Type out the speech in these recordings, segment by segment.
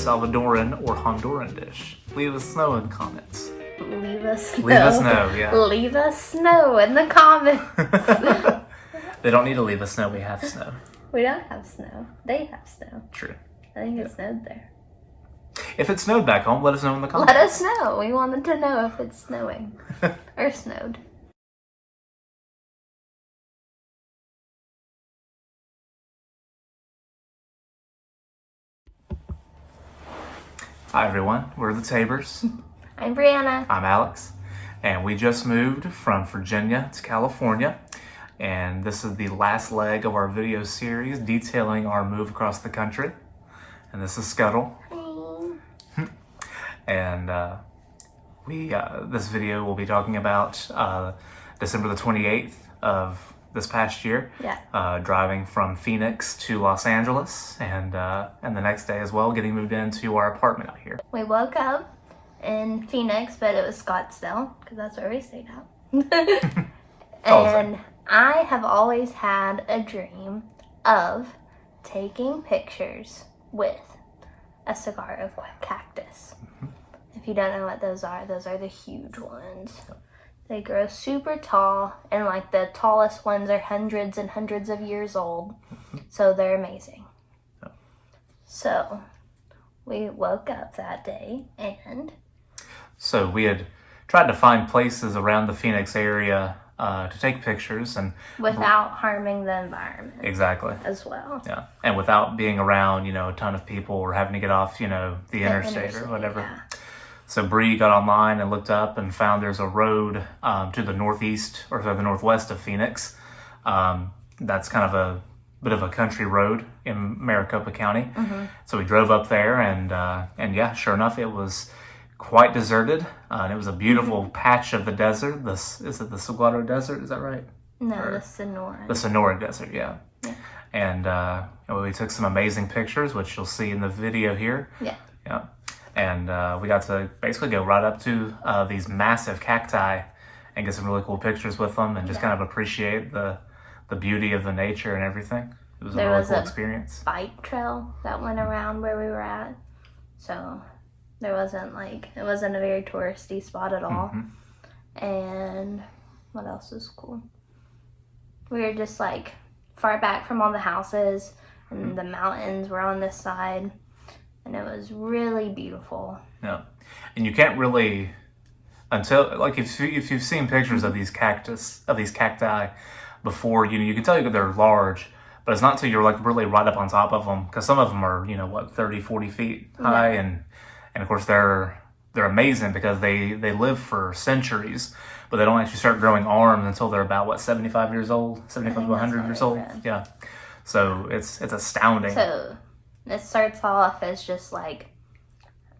Salvadoran or Honduran dish? Leave us know in the comments. Leave us know. Leave us know, yeah. Leave us know in the comments. They don't need to leave us snow, we have snow. We don't have snow. They have snow. True. I think it snowed there. If it snowed back home, let us know in the comments. Let us know. We wanted to know if it's snowing or snowed. Hi everyone, we're the Tabers. I'm Brianna. I'm Alex, and we just moved from Virginia to California, and this is the last leg of our video series detailing our move across the country. And this is Scuttle. Hi. And this video will be talking about December the 28th of this past year. Yeah. Driving from Phoenix to Los Angeles, and the next day as well, getting moved into our apartment out here. We woke up in Phoenix, but it was Scottsdale, because that's where we stayed at. And I have always had a dream of taking pictures with a saguaro cactus. Mm-hmm. If you don't know what those are the huge ones. Yep. They grow super tall, and like the tallest ones are hundreds and hundreds of years old. Mm-hmm. So they're amazing. Yep. So we woke up that day, and so we had tried to find places around the Phoenix area to take pictures, and without harming the environment. Exactly. As well. Yeah, and without being around, a ton of people or having to get off, the interstate or whatever. Yeah. So Bree got online and looked up and found there's a road to the northeast or to the northwest of Phoenix. That's kind of a bit of a country road in Maricopa County. Mm-hmm. So we drove up there, and yeah, sure enough, it was quite deserted, and it was a beautiful patch of the desert. Is it the Saguaro Desert? Is that right? No, the Sonora. The Sonora Desert, yeah. And we took some amazing pictures, which you'll see in the video here. Yeah. Yeah. And we got to basically go right up to these massive cacti and get some really cool pictures with them, and just kind of appreciate the beauty of the nature and everything. It was a really cool experience. Bike trail that went around where we were at, so it wasn't a very touristy spot at all. Mm-hmm. And what else is cool? We were just like far back from all the houses, and the mountains were on this side, and it was really beautiful. Yeah, and you can't really, until like if you've seen pictures of these cacti before, you can tell they're large, but it's not until you're like really right up on top of them, because some of them are 30, 40 feet high, and of course they're amazing because they live for centuries, but they don't actually start growing arms until they're about 75 years old, 75 to 100 years old. Yeah, so it's astounding. So it starts off as just like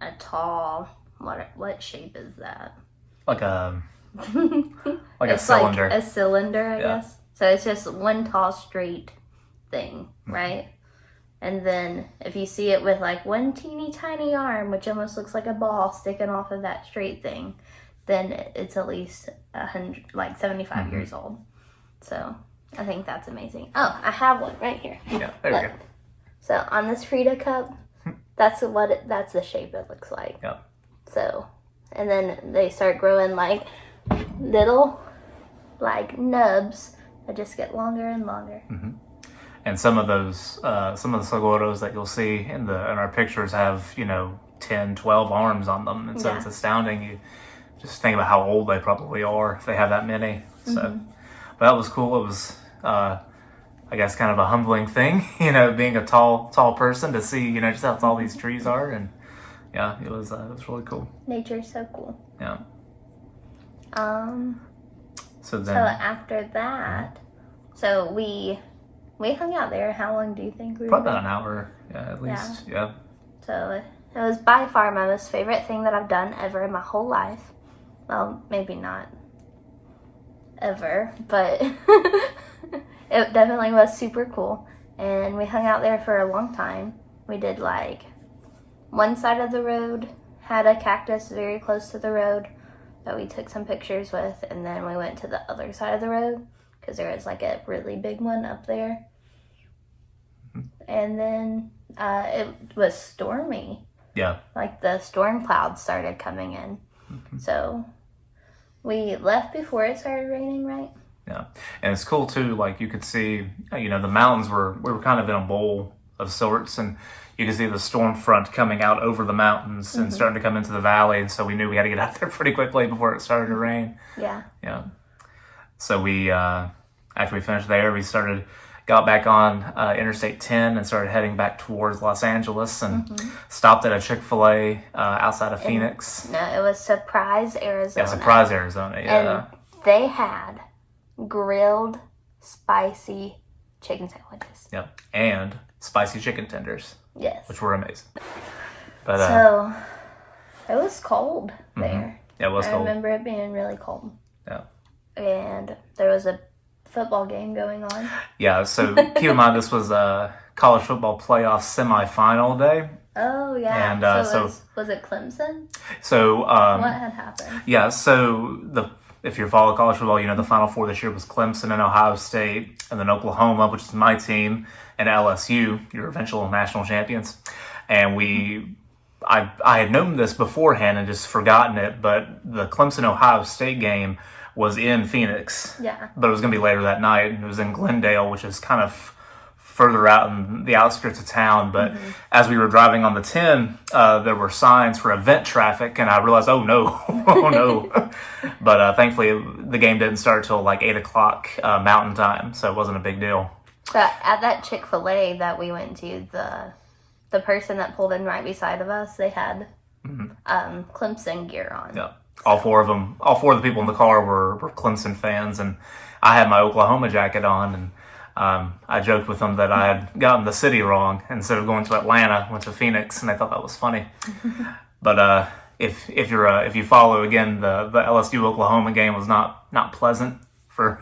a tall, what shape is that? Like a a cylinder. Like a cylinder, I guess. So it's just one tall straight thing, right? And then if you see it with like one teeny tiny arm, which almost looks like a ball sticking off of that straight thing, then it's at least 75 years old. So I think that's amazing. Oh, I have one right here. Yeah, there you go. So on this Frida cup, that's the shape it looks like. Yeah. So, and then they start growing like little nubs that just get longer and longer. Mm-hmm. And some of the saguaros that you'll see in our pictures have 10, 12 arms on them, and so it's astounding. You just think about how old they probably are if they have that many. So, but that was cool. It was I guess kind of a humbling thing, being a tall person, to see just how tall these trees are, and yeah, it was really cool. Nature's so cool. Yeah. So after that, so we hung out there. How long do you think we were? Probably about an hour, at least. Yeah. So it was by far my most favorite thing that I've done ever in my whole life. Well, maybe not ever, but it definitely was super cool. And we hung out there for a long time. We did one side of the road had a cactus very close to the road that we took some pictures with, and then we went to the other side of the road because there was a really big one up there. And then it was stormy Yeah. Like the storm clouds started coming in. So we left before it started raining, right? Yeah. And it's cool too, like you could see, the mountains we were kind of in a bowl of sorts, and you could see the storm front coming out over the mountains and starting to come into the valley, and so we knew we had to get out there pretty quickly before it started to rain. Yeah. Yeah. So we, after we finished there, got back on Interstate 10 and started heading back towards Los Angeles and stopped at a Chick-fil-A outside of Phoenix. No, it was Surprise, Arizona. Yeah, Surprise, Arizona, yeah. And they had grilled spicy chicken sandwiches. Yep, and spicy chicken tenders. Yes. Which were amazing. But so, it was cold there. Yeah, it was cold. I remember it being really cold. Yeah. And there was a football game going on. Yeah, so keep in mind this was a college football playoff semifinal day. Oh, yeah. And was it Clemson? So what had happened? Yeah, so if you follow college football, the Final Four this year was Clemson and Ohio State, and then Oklahoma, which is my team, and LSU, your eventual national champions. And I had known this beforehand and just forgotten it, but the Clemson-Ohio State game was in Phoenix. Yeah. But it was going to be later that night, and it was in Glendale, which is kind of further out in the outskirts of town. But as we were driving on the 10, there were signs for event traffic, and I realized, oh no, oh no. But thankfully, the game didn't start till like 8 o'clock Mountain Time, so it wasn't a big deal. But at that Chick-fil-A that we went to, the person that pulled in right beside of us, they had Clemson gear on. Yeah. All four of the people in the car were Clemson fans, and I had my Oklahoma jacket on, and I joked with them that I had gotten the city wrong. Instead of going to Atlanta, went to Phoenix, and they thought that was funny. But if you follow again, the LSU Oklahoma game was not pleasant for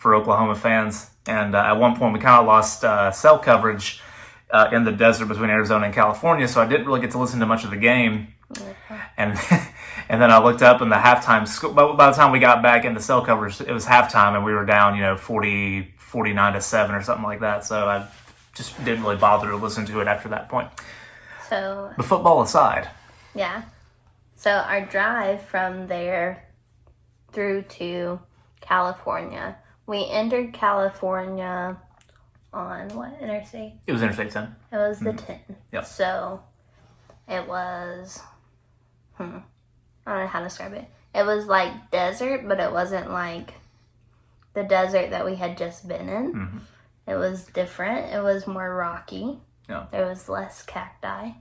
Oklahoma fans, and at one point we kind of lost cell coverage in the desert between Arizona and California, so I didn't really get to listen to much of the game. And then I looked up, and the halftime score, by the time we got back into cell coverage, it was halftime, and we were down, 49-7 or something like that. So I just didn't really bother to listen to it after that point. So, but football aside. Yeah. So our drive from there through to California, we entered California on what interstate? It was Interstate 10. It was the 10. Yep. So it was, I don't know how to describe it. It was like desert, but it wasn't like the desert that we had just been in. It was different. It was more rocky. Yeah. There was less cacti.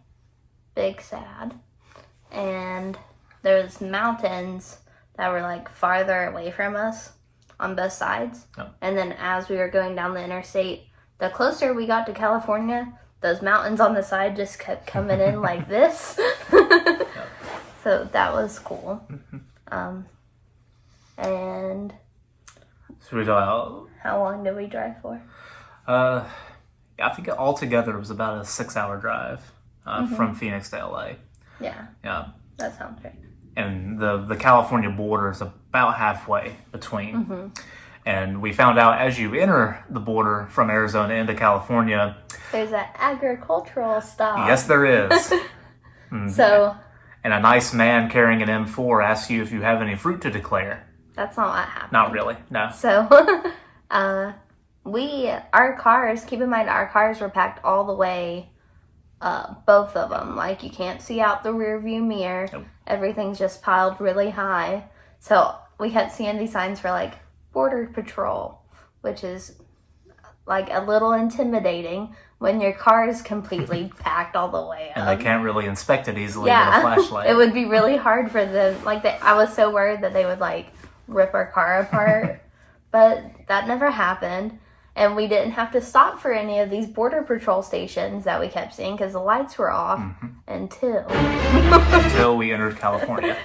Big sad. And there was mountains that were like farther away from us on both sides. Yeah. And then as we were going down the interstate, the closer we got to California, those mountains on the side just kept coming in like this. Yeah. So that was cool. And So we go how long did we drive for? I think altogether it was about a 6-hour drive from Phoenix to LA. Yeah. Yeah. That sounds right. And the California border is about halfway between. And we found out as you enter the border from Arizona into California, there's an agricultural stop. Yes, there is. So. And a nice man carrying an M4 asks you if you have any fruit to declare. That's not what happened. Not really, no. So, our cars, keep in mind, our cars were packed all the way, both of them. Like, you can't see out the rear view mirror. Nope. Everything's just piled really high. So, we kept seeing these signs for, like, Border Patrol, which is, like, a little intimidating when your car is completely packed all the way up. And they can't really inspect it easily with a flashlight. It would be really hard for them. Like, I was so worried that they would, like, rip our car apart. But that never happened. And we didn't have to stop for any of these Border Patrol stations that we kept seeing because the lights were off until we entered California.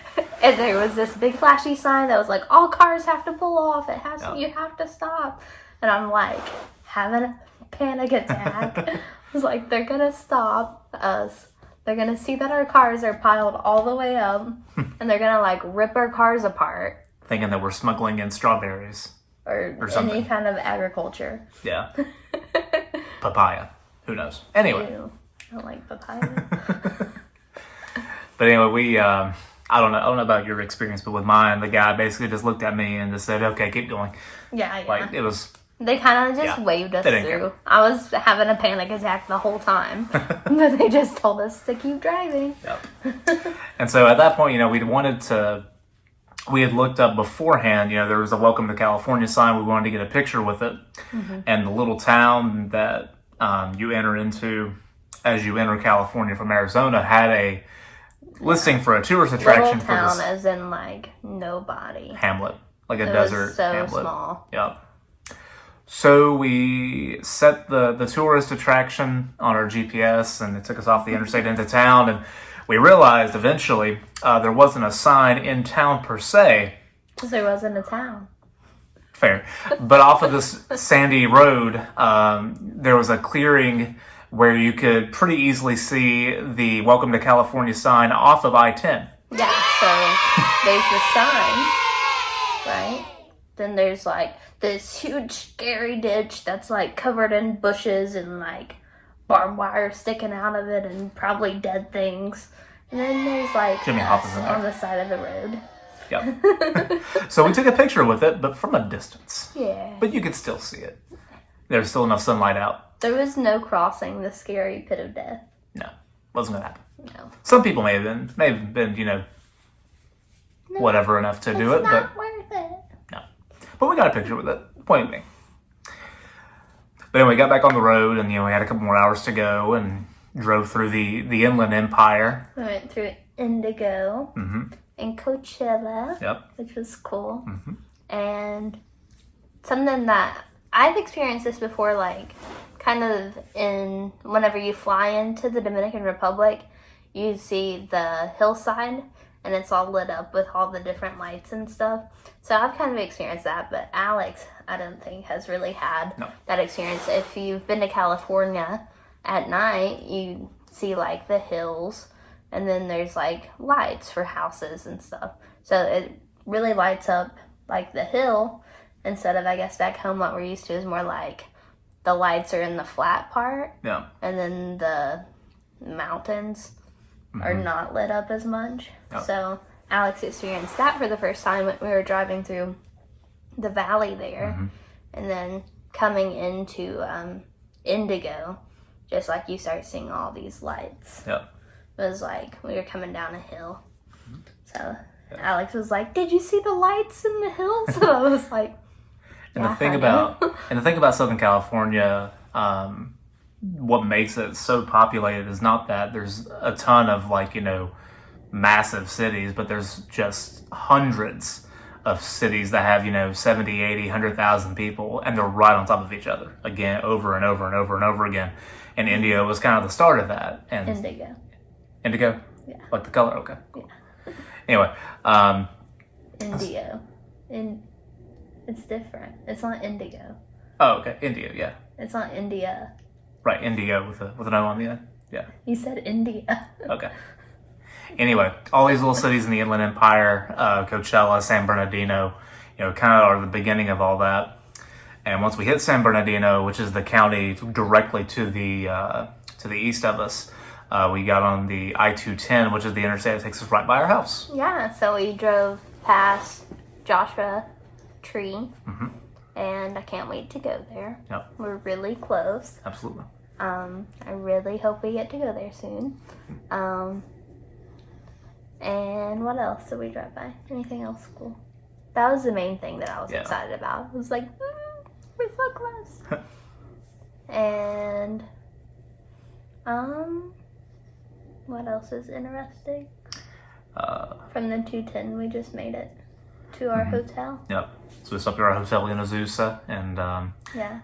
And there was this big flashy sign that was like, all cars have to pull off. You have to stop. And I'm like, having a panic attack. I was like, they're going to stop us. They're going to see that our cars are piled all the way up. And they're going to like rip our cars apart. Thinking that we're smuggling in strawberries. Or something. any kind of agriculture. Yeah. Papaya. Who knows? Anyway. Ew. I don't like papaya. But anyway, I don't know about your experience, but with mine, the guy basically just looked at me and just said, "Okay, keep going." Yeah. Like it was. They kind of just waved us They didn't through. care. I was having a panic attack the whole time, but they just told us to keep driving. Yep. And so at that point, we had looked up beforehand, there was a Welcome to California sign. We wanted to get a picture with it. Mm-hmm. And the little town that you enter into as you enter California from Arizona had a listing for a tourist attraction Little town for this as in like nobody. hamlet, like a It desert was so hamlet. small. Yep. So we set the tourist attraction on our GPS, and it took us off the interstate into town, and we realized eventually there wasn't a sign in town per se. Because there wasn't a town. Fair. But off of this sandy road, there was a clearing where you could pretty easily see the Welcome to California sign off of I-10. Yeah, so there's the sign, right? Then there's like this huge scary ditch that's like covered in bushes and like barbed wire sticking out of it and probably dead things. And then there's like Jimmy us Hoffa's in there. on the side of the road. Yep. So we took a picture with it, but from a distance. Yeah. But you could still see it. There's still enough sunlight out. There was no crossing the scary pit of death. No, wasn't gonna happen. No. Some people may have been, whatever enough to do it, It's but not worth it. no. But we got a picture with it. Point being. But anyway, we got back on the road, and we had a couple more hours to go, and drove through the Inland Empire. We went through Indigo and Coachella, Yep. which was cool. And something that I've experienced this before, like kind of in whenever you fly into the Dominican Republic, you see the hillside and it's all lit up with all the different lights and stuff. So I've kind of experienced that, but Alex, I don't think, has really had that experience. If you've been to California at night, you see like the hills, and then there's like lights for houses and stuff. So it really lights up like the hill, instead of, I guess, back home what we're used to is more like the lights are in the flat part, Yeah. and then the mountains are not lit up as much. Yep. So Alex experienced that for the first time when we were driving through the valley there, and then coming into Indigo, just like you start seeing all these lights. Yep. It was like we were coming down a hill. So Alex was like, "Did you see the lights in the hills?" And I was like, And "Yeah, the thing I about know." Southern California, what makes it so populated is not that there's a ton of massive cities, but there's just hundreds of cities that have 70, 80, 100,000 people, and they're right on top of each other again, over and over and over and over again. And India was kind of the start of that. And Indigo. Yeah. Like the color. Okay. Cool. Yeah. Anyway, Indio. It's different. It's not indigo. oh, okay, India. Yeah. It's not India. Right, Indio with an O on the end. Yeah. You said India. Okay. Anyway, all these little cities in the Inland Empire, Coachella, San Bernardino, kind of are the beginning of all that. And once we hit San Bernardino, which is the county directly to the east of us, we got on the I-210, which is the interstate that takes us right by our house. Yeah, so we drove past Joshua Tree, and I can't wait to go there. Yep. We're really close. Absolutely. I really hope we get to go there soon. And what else did we drive by? Anything else cool? That was the main thing that I was excited about. I was like, we're so close. And what else is interesting? From the 210, we just made it to our hotel. Yep. So we stopped at our hotel in Azusa, and Yeah.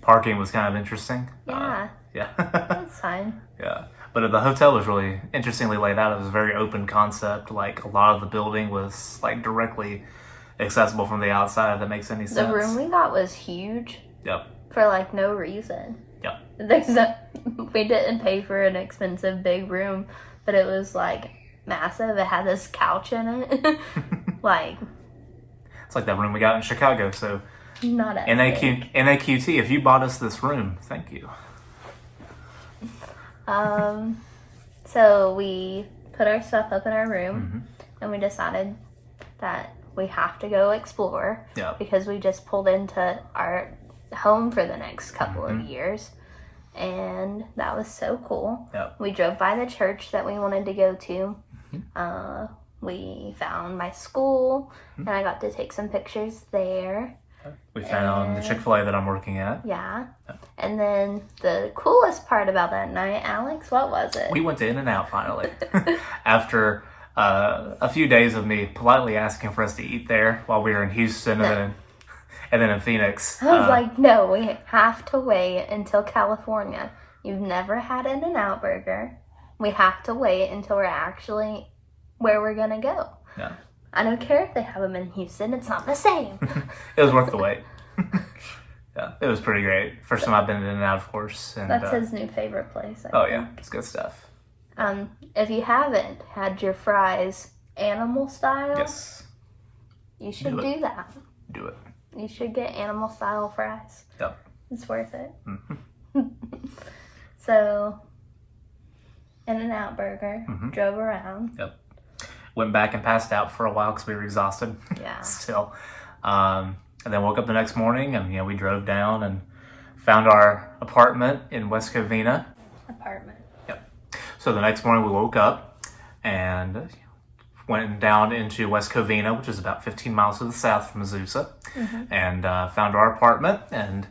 parking was kind of interesting. Yeah. Yeah. That's fine. Yeah. But the hotel was really interestingly laid out. It was a very open concept. Like, a lot of the building was directly accessible from the outside, if that makes any sense. The room we got was huge. Yep. For no reason. Yep. We didn't pay for an expensive big room, but it was massive. It had this couch in it. It's like that room we got in Chicago. So not as big. NAQT, if you bought us this room, thank you. So we put our stuff up in our room, and we decided that we have to go explore because we just pulled into our home for the next couple of years, and that was so cool. We drove by the church that we wanted to go to. We found my school, and I got to take some pictures there. We found the Chick-fil-A that I'm working at. Yeah. And then the coolest part about that night, Alex, what was it? We went to In-N-Out finally. After a few days of me politely asking for us to eat there while we were in Houston and then in Phoenix. I was like, no, we have to wait until California. You've never had an In-N-Out burger. We have to wait until we're actually where we're going to go. Yeah. I don't care if they have them in Houston. It's not the same. It was worth the wait. Yeah, it was pretty great. First time I've been in In-N-Out, of course. And, that's his new favorite place. I think. Yeah, it's good stuff. If you haven't had your fries animal style, yes, you should do that. Do it. You should get animal style fries. Yep. It's worth it. So, In-N-Out burger, drove around. Yep. Went back and passed out for a while because we were exhausted. Yeah. Still. And then woke up the next morning and, we drove down and found our apartment in West Covina. Apartment. Yep. So the next morning we woke up and went down into West Covina, which is about 15 miles to the south from Azusa, and found our apartment and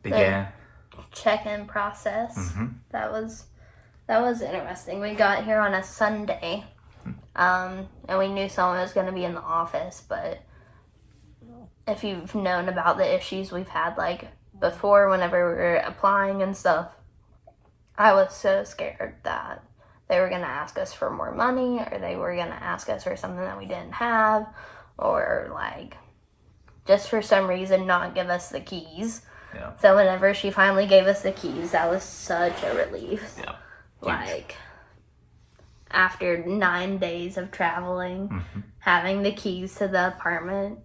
began the check-in process. That was interesting. We got here on a Sunday, and we knew someone was going to be in the office, but if you've known about the issues we've had like before whenever we were applying and stuff, I was so scared that they were going to ask us for more money, or they were going to ask us for something that we didn't have, or like just for some reason not give us the keys. Yeah. So whenever she finally gave us the keys, that was such a relief. Yeah. Like after 9 days of traveling, having the keys to the apartment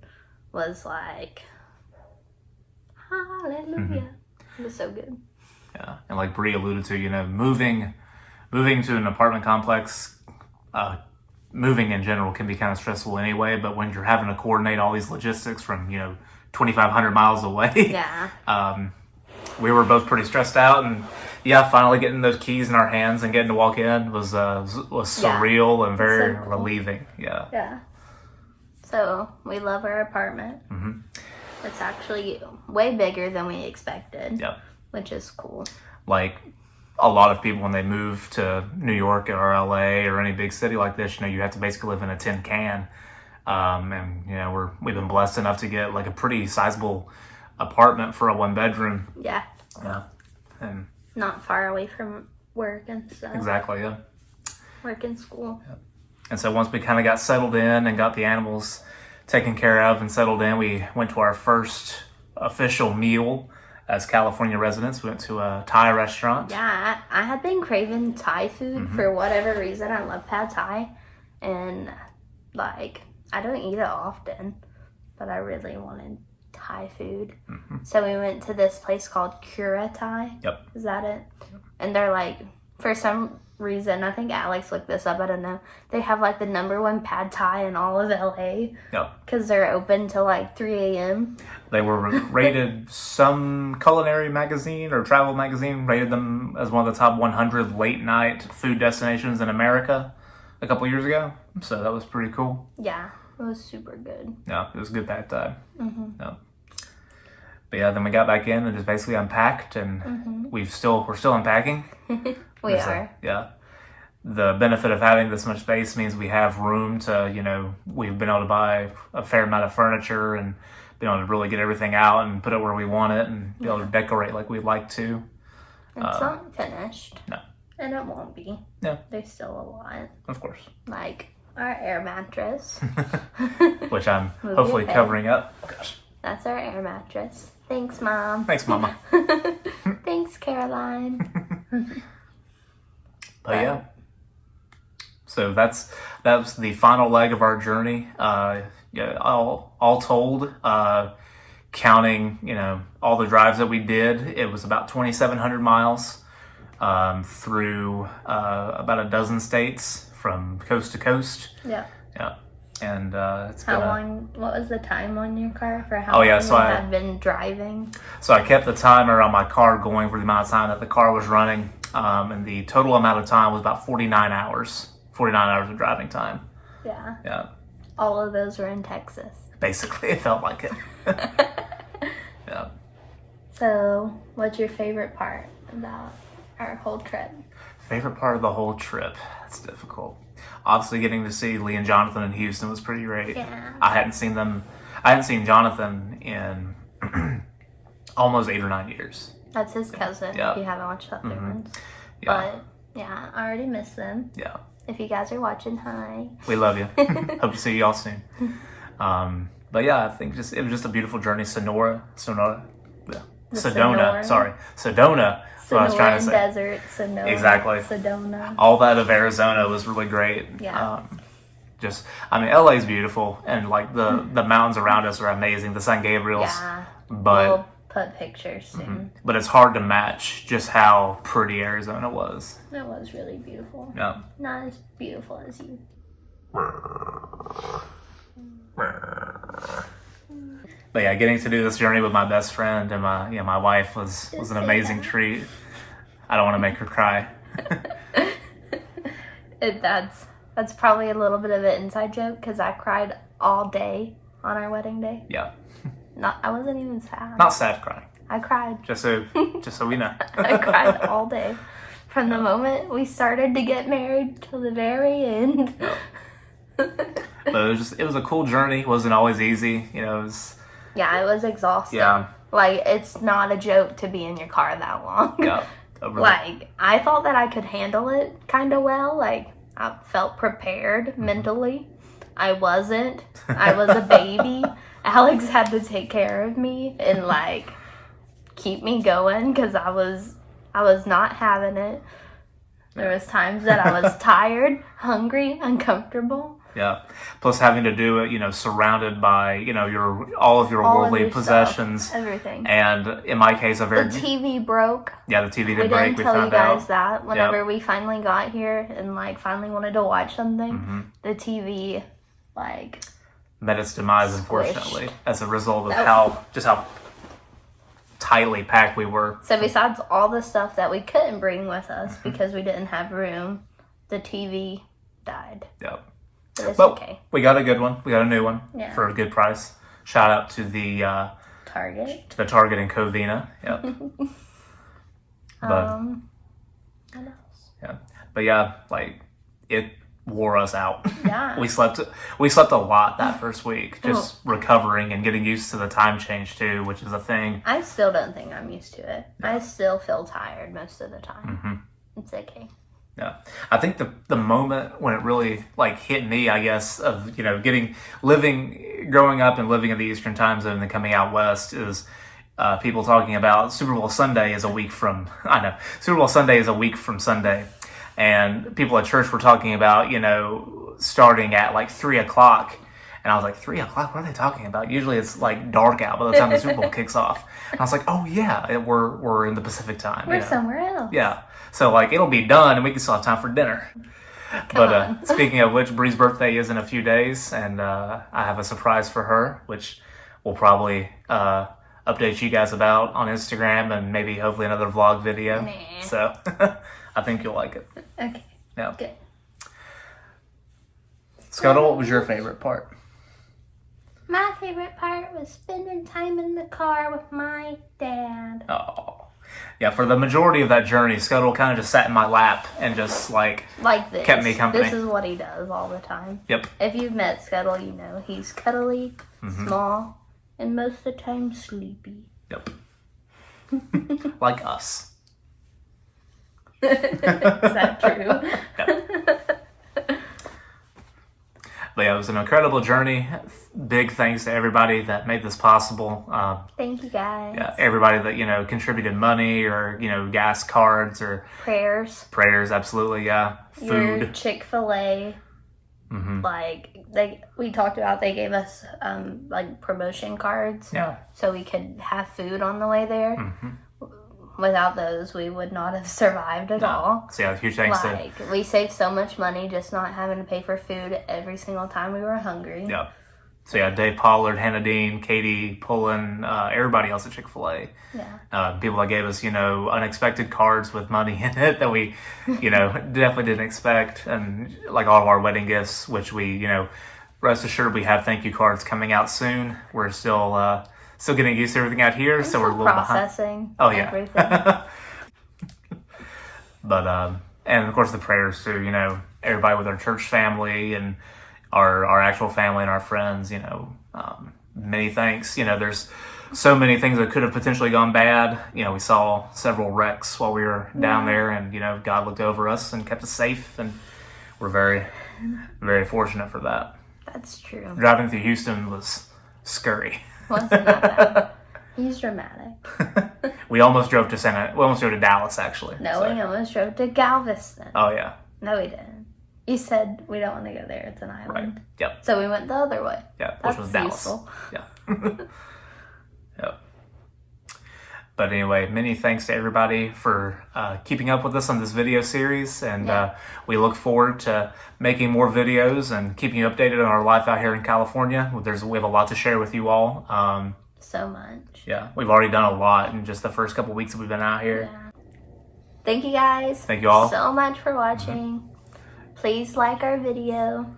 was like, hallelujah. It was so good. Yeah. And like Bree alluded to, moving to an apartment complex, moving in general can be kind of stressful anyway, but when you're having to coordinate all these logistics from, 2,500 miles away, we were both pretty stressed out, and finally getting those keys in our hands and getting to walk in was surreal and very relieving. Yeah. So we love our apartment. It's actually way bigger than we expected. Yep. Which is cool. Like a lot of people when they move to New York or LA or any big city like this, you have to basically live in a tin can. And we've been blessed enough to get like a pretty sizable apartment for a 1-bedroom. Yeah. Yeah. And not far away from work and stuff. Exactly, yeah. Work and school. Yep. And so once we kind of got settled in and got the animals taken care of and settled in, we went to our first official meal as California residents. We went to a Thai restaurant. Yeah, I had been craving Thai food for whatever reason. I love pad Thai, and like I don't eat it often, but I really wanted Thai food. So we went to this place called Cura Thai. Yep. Is that it? And they're like, for some reason, I think Alex looked this up, I don't know, they have like the #1 pad Thai in all of LA. Yep. Because they're open till like 3 a.m. They were rated, some culinary magazine or travel magazine rated them as one of the top 100 late night food destinations in America a couple years ago. So that was pretty cool. Yeah, it was super good. Yeah, it was good pad Thai. Yeah. But yeah, then we got back in and just basically unpacked, and we're still unpacking. We are. Yeah. The benefit of having this much space means we have room to, we've been able to buy a fair amount of furniture and been able to really get everything out and put it where we want it and be able to decorate like we'd like to. It's not finished. No. And it won't be. Yeah. There's still a lot. Of course. Like our air mattress. Which I'm hopefully covering up. Gosh. That's our air mattress. Thanks, Mom. Thanks, Mama. Thanks, Caroline. But yeah. So that was the final leg of our journey. All told, counting, all the drives that we did, it was about 2,700 miles through about a dozen states from coast to coast. Yeah. Yeah. And it's how been long? What was the time on your car for how Oh, long yeah, so you I- had been driving? So I kept the timer on my car going for the amount of time that the car was running. And the total amount of time was about 49 hours. 49 hours of driving time. Yeah. Yeah. All of those were in Texas. Basically, it felt like it. Yeah. So, what's your favorite part about our whole trip? Favorite part of the whole trip? That's difficult. Obviously, getting to see Lee and Jonathan in Houston was pretty great. Yeah. I hadn't seen Jonathan in almost 8 or 9 years. That's his cousin. Yeah. If you haven't watched that difference. Yeah. But yeah, I already miss them. Yeah. If you guys are watching, hi. We love you. Hope to see y'all soon. But yeah, I think it was just a beautiful journey. Sedona. Sonora. Sorry, Sedona. That's what I was trying to say. Desert, Sonora. Exactly. Sedona. All that of Arizona was really great. Yeah. LA is beautiful, and like the mountains around us are amazing. The San Gabriels. Yeah. But We'll put pictures soon. but it's hard to match just how pretty Arizona was. It was really beautiful. Yeah. Not as beautiful as you. But yeah, getting to do this journey with my best friend and my wife was an amazing treat. I don't want to make her cry. That's probably a little bit of an inside joke because I cried all day on our wedding day. Yeah. I wasn't even sad. Not sad crying. I cried. Just so we know. I cried all day. From the moment we started to get married till the very end. But it was a cool journey. It wasn't always easy. It was. Yeah, it was exhausting. Yeah. Like, it's not a joke to be in your car that long. Yeah. Like, I thought that I could handle it kind of well. Like, I felt prepared mentally. I wasn't. I was a baby. Alex had to take care of me and, like, keep me going because I was not having it. There was times that I was tired, hungry, uncomfortable. Yeah. Plus having to do it, surrounded by, all of your worldly your possessions. Stuff, everything. And in my case, The TV broke. Yeah, the TV We did break. didn't tell you found out. guys that. Whenever we finally got here and, like, finally wanted to watch something, the TV, like... met its demise, unfortunately, as a result of how tightly packed we were. So besides all the stuff that we couldn't bring with us because we didn't have room, the TV died. Yep. But it's Well, okay. we got a good one. We got a new one Yeah. for a good price. Shout out to the Target. Target in Covina. Yep. But What else? yeah, but yeah, like it wore us out. Yeah. we slept a lot that first week, just recovering and getting used to the time change too, which is a thing. I still don't think I'm used to it. I still feel tired most of the time. It's okay. Yeah, I think the moment when it really like hit me, I guess, of growing up and living in the Eastern time zone and then coming out west is people talking about Super Bowl Sunday is a week from. I know Super Bowl Sunday is a week from Sunday, and people at church were talking about starting at like 3:00. And I was like, 3:00? What are they talking about? Usually it's like dark out by the time the Super Bowl kicks off. And I was like, oh yeah, we're in the Pacific time. We're somewhere else. Yeah. So like it'll be done and we can still have time for dinner. But speaking of which, Bree's birthday is in a few days, and I have a surprise for her, which we'll probably update you guys about on Instagram and maybe hopefully another vlog video. Nah. So I think you'll like it. Okay. Yeah. Good. Scuttle, what was your favorite part? My favorite part was spending time in the car with my dad. Oh. Yeah, for the majority of that journey, Scuttle kind of just sat in my lap and just like this. kept me company. This is what he does all the time. Yep. If you've met Scuttle, you know he's cuddly, small, and most of the time sleepy. Yep. Like us. Is that true? Yep. But yeah, it was an incredible journey. Big thanks to everybody that made this possible. Thank you guys. Yeah, everybody that contributed money or gas cards or Prayers. Absolutely, yeah. Your Food. Chick-fil-A. Like we talked about, they gave us like promotion cards. Yeah. So we could have food on the way there. without those, we would not have survived at all. So yeah, huge thanks like, we saved so much money just not having to pay for food every single time we were hungry. Yeah. So yeah, Dave Pollard, Hannah Dean, Katie Pullen, everybody else at Chick-fil-A. Yeah. People that gave us, unexpected cards with money in it that we, definitely didn't expect. And like all of our wedding gifts, which we, rest assured we have thank you cards coming out soon. We're still getting used to everything out here, so we're a little processing behind. Oh yeah. Everything. But and of course the prayers too. Everybody with our church family and our actual family and our friends. Many thanks. There's so many things that could have potentially gone bad. We saw several wrecks while we were down there, and God looked over us and kept us safe, and we're very, very fortunate for that. That's true. Driving through Houston was scary. Wasn't that bad? He's dramatic. We almost drove to Dallas, actually. No, we almost drove to Galveston. Oh, yeah. No, we didn't. You said we don't want to go there. It's an island. Right. Yep. So we went the other way. Yeah, which was Dallas. Useful. Yeah. Yep. But anyway, many thanks to everybody for keeping up with us on this video series. And we look forward to making more videos and keeping you updated on our life out here in California. We have a lot to share with you all. So much. Yeah, we've already done a lot in just the first couple weeks that we've been out here. Yeah. Thank you guys. Thank you all so much for watching. Mm-hmm. Please like our video,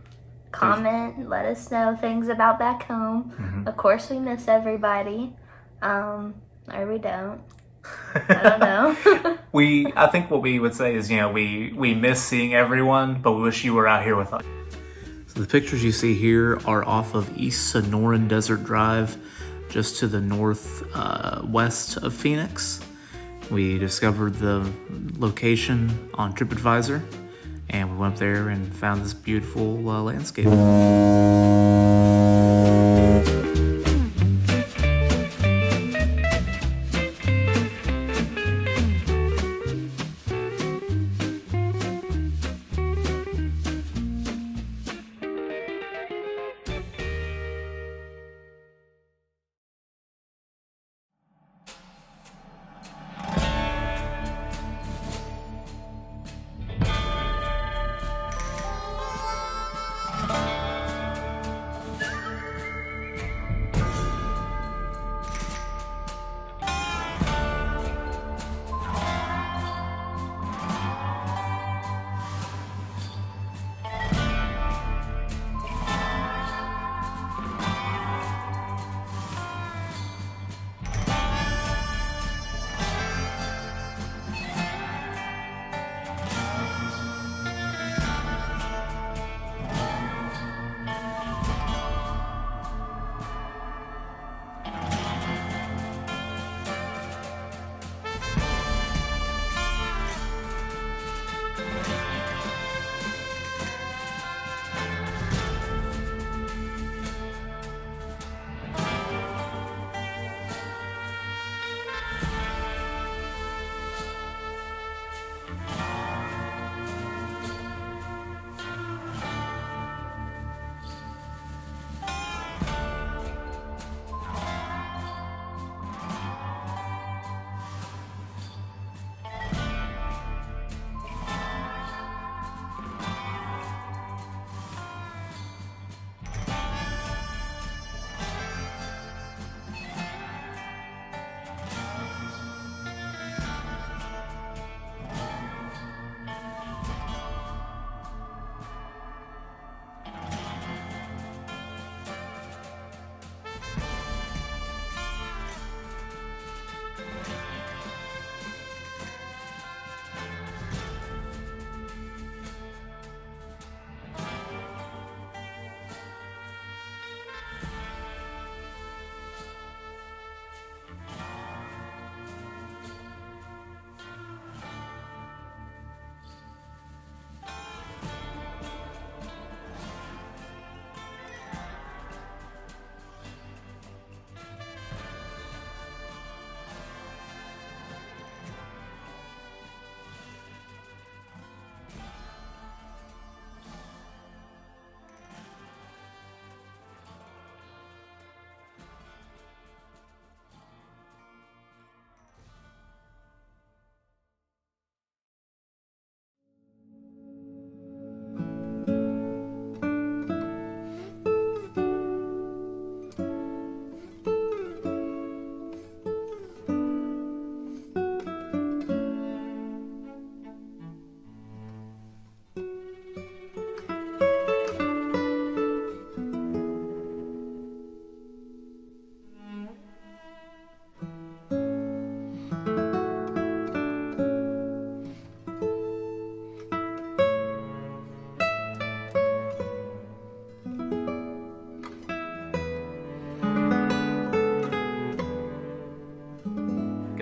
comment, let us know things about back home. Mm-hmm. Of course, we miss everybody, or we don't. I don't know. I think what we would say is, we miss seeing everyone, but we wish you were out here with us. So the pictures you see here are off of East Sonoran Desert Drive, just to the northwest of Phoenix. We discovered the location on TripAdvisor. And we went up there and found this beautiful landscape.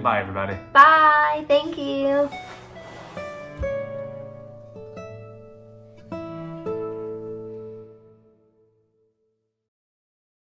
Bye, everybody. Bye. Thank you.